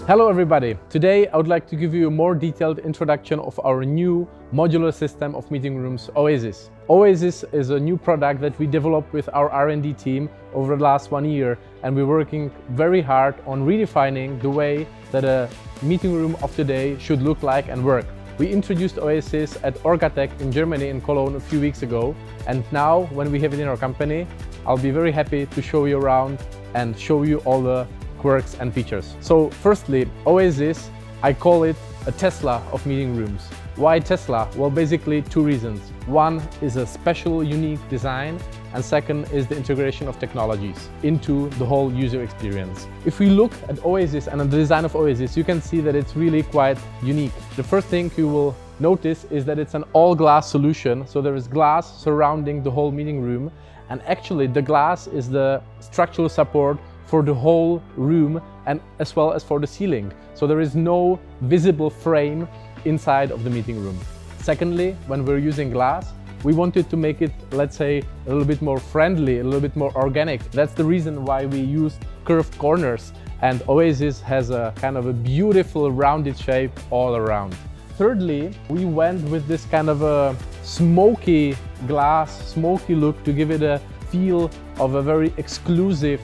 Hello everybody! Today I would like to give you a more detailed introduction of our new modular system of meeting rooms, Oasis. Oasis is a new product that we developed with our R&D team over the last 1 year, and we're working very hard on redefining the way that a meeting room of today should look like and work. We introduced Oasis at Orgatec in Germany, in Cologne, a few weeks ago, and now when we have it in our company, I'll be very happy to show you around and show you all the quirks and features. So firstly, Oasis, I call it a Tesla of meeting rooms. Why Tesla? Well, basically two reasons. One is a special, unique design, and second is the integration of technologies into the whole user experience. If we look at Oasis and at the design of Oasis, you can see that it's really quite unique. The first thing you will notice is that it's an all-glass solution, so there is glass surrounding the whole meeting room, and actually the glass is the structural support for the whole room and as well as for the ceiling. So there is no visible frame inside of the meeting room. Secondly, when we're using glass, we wanted to make it, let's say, a little bit more friendly, a little bit more organic. That's the reason why we used curved corners, and Oasis has a kind of a beautiful rounded shape all around. Thirdly, we went with this kind of a smoky glass, smoky look to give it a feel of a very exclusive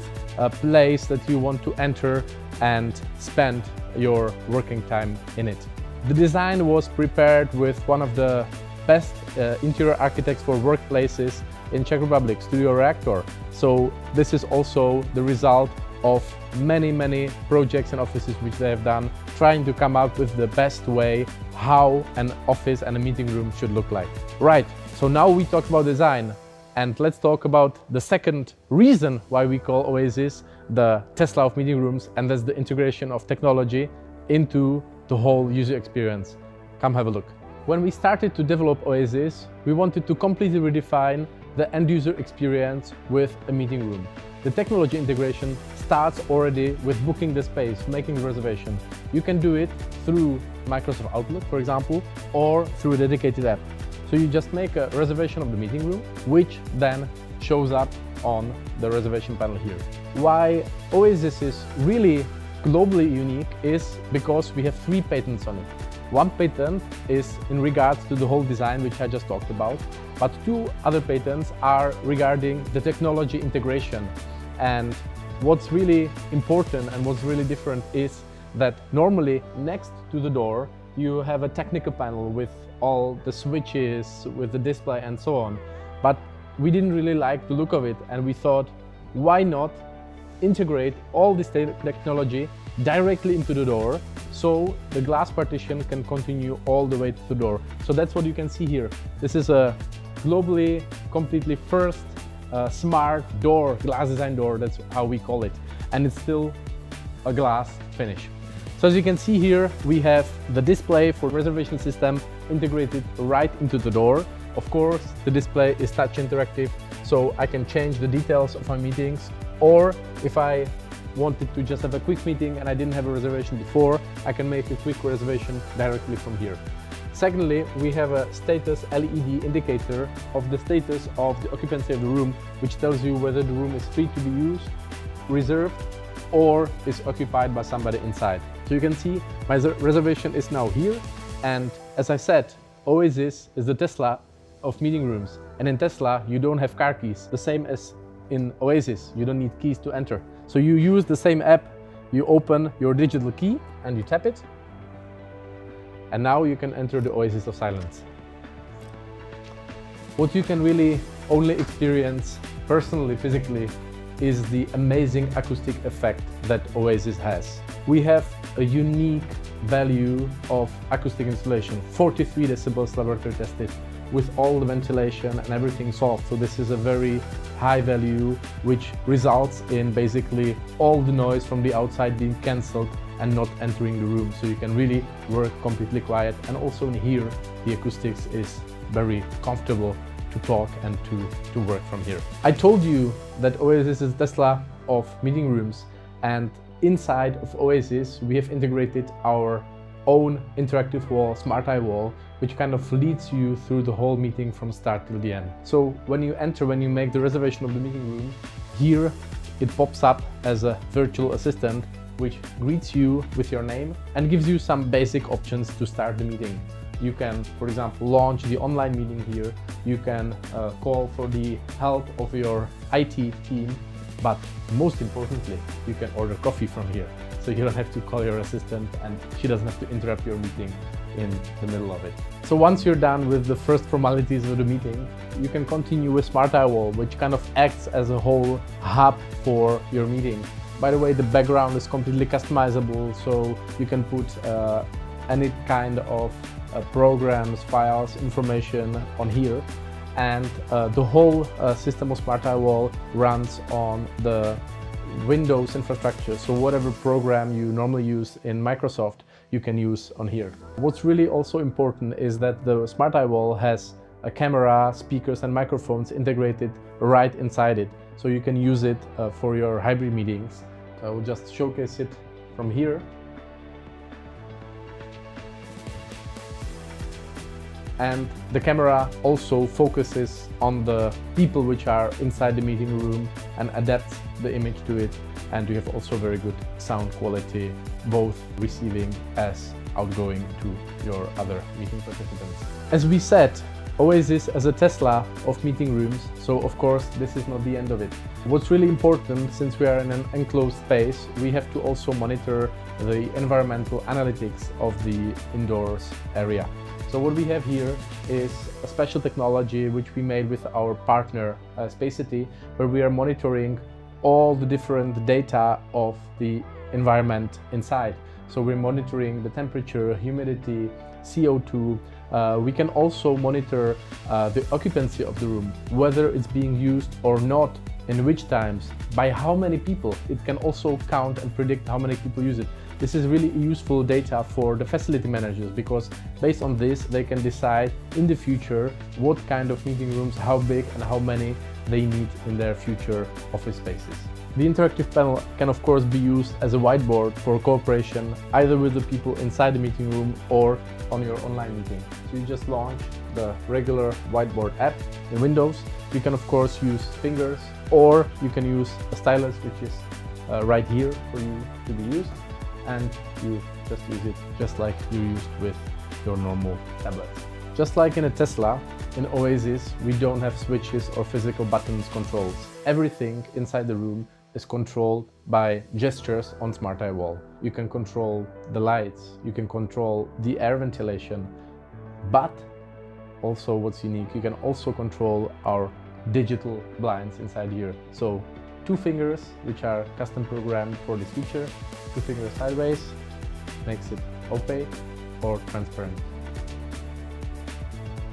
place that you want to enter and spend your working time in it. The design was prepared with one of the best interior architects for workplaces in Czech Republic, Studio Reaktor. So this is also the result of many projects and offices which they have done, trying to come up with the best way how an office and a meeting room should look like. Right, so now we talked about design. And let's talk about the second reason why we call Oasis the Tesla of meeting rooms, and that's the integration of technology into the whole user experience. Come have a look. When we started to develop Oasis, we wanted to completely redefine the end user experience with a meeting room. The technology integration starts already with booking the space, making the reservation. You can do it through Microsoft Outlook, for example, or through a dedicated app. So you just make a reservation of the meeting room, which then shows up on the reservation panel here. Why Oasis is really globally unique is because we have 3 patents on it. One patent is in regards to the whole design, which I just talked about, but 2 other patents are regarding the technology integration. And what's really important and what's really different is that normally next to the door you have a technical panel with all the switches, with the display and so on. But we didn't really like the look of it, and we thought, why not integrate all this technology directly into the door so the glass partition can continue all the way to the door. So that's what you can see here. This is a globally completely first smart door, glass design door, that's how we call it. And it's still a glass finish. So as you can see here, we have the display for reservation system integrated right into the door. Of course, the display is touch interactive, so I can change the details of my meetings, or if I wanted to just have a quick meeting and I didn't have a reservation before, I can make a quick reservation directly from here. Secondly, we have a status LED indicator of the status of the occupancy of the room, which tells you whether the room is free to be used, reserved, or is occupied by somebody inside. So you can see my reservation is now here, and as I said, Oasis is the Tesla of meeting rooms, and in Tesla you don't have car keys, the same as in Oasis, you don't need keys to enter. So you use the same app, you open your digital key and you tap it, and now you can enter the Oasis of silence. What you can really only experience personally, physically, is the amazing acoustic effect that Oasis has. We have a unique value of acoustic insulation, 43 decibels laboratory tested, with all the ventilation and everything solved. So this is a very high value, which results in basically all the noise from the outside being cancelled and not entering the room. So you can really work completely quiet, and also in here the acoustics is very comfortable to talk and to work from here. I told you that Oasis is Tesla of meeting rooms, and inside of Oasis we have integrated our own interactive wall, Smart Eye wall, which kind of leads you through the whole meeting from start till the end. So when you enter, when you make the reservation of the meeting room, here it pops up as a virtual assistant which greets you with your name and gives you some basic options to start the meeting. You can, for example, launch the online meeting here. You can call for the help of your IT team, but most importantly, you can order coffee from here. So you don't have to call your assistant and she doesn't have to interrupt your meeting in the middle of it. So once you're done with the first formalities of the meeting, you can continue with Smart Eye Wall, which kind of acts as a whole hub for your meeting. By the way, the background is completely customizable, so you can put any kind of programs, files, information on here. And the whole system of Smart Eye Wall runs on the Windows infrastructure, so whatever program you normally use in Microsoft, you can use on here. What's really also important is that the Smart Eye Wall has a camera, speakers and microphones integrated right inside it, so you can use it for your hybrid meetings. So I will just showcase it from here. And the camera also focuses on the people which are inside the meeting room and adapts the image to it. And you have also very good sound quality, both receiving as outgoing to your other meeting participants. As we said, Oasis as a Tesla of meeting rooms, so of course this is not the end of it. What's really important, since we are in an enclosed space, we have to also monitor the environmental analytics of the indoors area. So what we have here is a special technology which we made with our partner Spacity, where we are monitoring all the different data of the environment inside. So we're monitoring the temperature, humidity, CO2. We can also monitor the occupancy of the room, whether it's being used or not, in which times, by how many people. It can also count and predict how many people use it. This is really useful data for the facility managers, because based on this they can decide in the future what kind of meeting rooms, how big and how many they need in their future office spaces. The interactive panel can of course be used as a whiteboard for cooperation, either with the people inside the meeting room or on your online meeting. So you just launch the regular whiteboard app in Windows. You can of course use fingers, or you can use a stylus, which is right here for you to be used, and you just use it just like you used with your normal tablet. Just like in a Tesla, in Oasis we don't have switches or physical buttons controls. Everything inside the room is controlled by gestures on Smart Eye Wall. You can control the lights, you can control the air ventilation, but also what's unique, you can also control our digital blinds inside here. So 2 fingers, which are custom programmed for this feature, 2 fingers sideways, makes it opaque or transparent.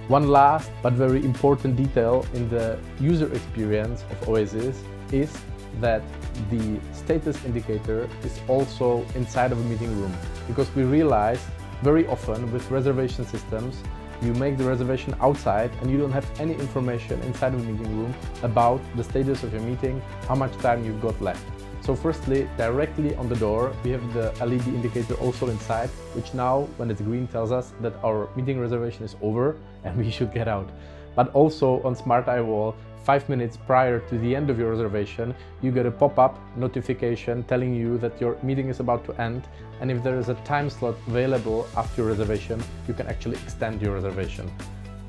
One last but very important detail in the user experience of Oasis is that the status indicator is also inside of a meeting room, because we realize very often with reservation systems you make the reservation outside and you don't have any information inside of the meeting room about the status of your meeting, how much time you've got left. So firstly, directly on the door we have the LED indicator also inside, which now when it's green tells us that our meeting reservation is over and we should get out. But also on Smart Eye Wall, 5 minutes prior to the end of your reservation, you get a pop-up notification telling you that your meeting is about to end, and if there is a time slot available after your reservation, you can actually extend your reservation.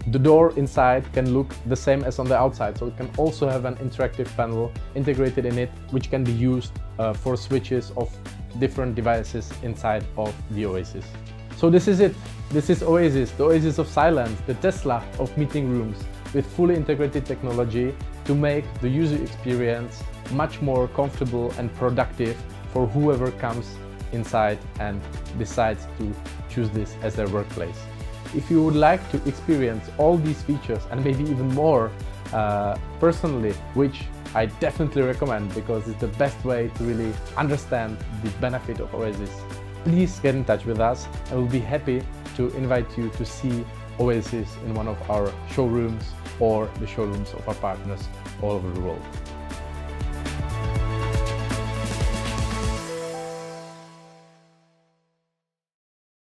The door inside can look the same as on the outside, so it can also have an interactive panel integrated in it, which can be used for switches of different devices inside of the Oasis. So this is it. This is Oasis, the Oasis of silence, the Tesla of meeting rooms, with fully integrated technology to make the user experience much more comfortable and productive for whoever comes inside and decides to choose this as their workplace. If you would like to experience all these features and maybe even more personally, which I definitely recommend because it's the best way to really understand the benefit of Oasis, please get in touch with us and we'll be happy to invite you to see Oasis in one of our showrooms or the showrooms of our partners all over the world.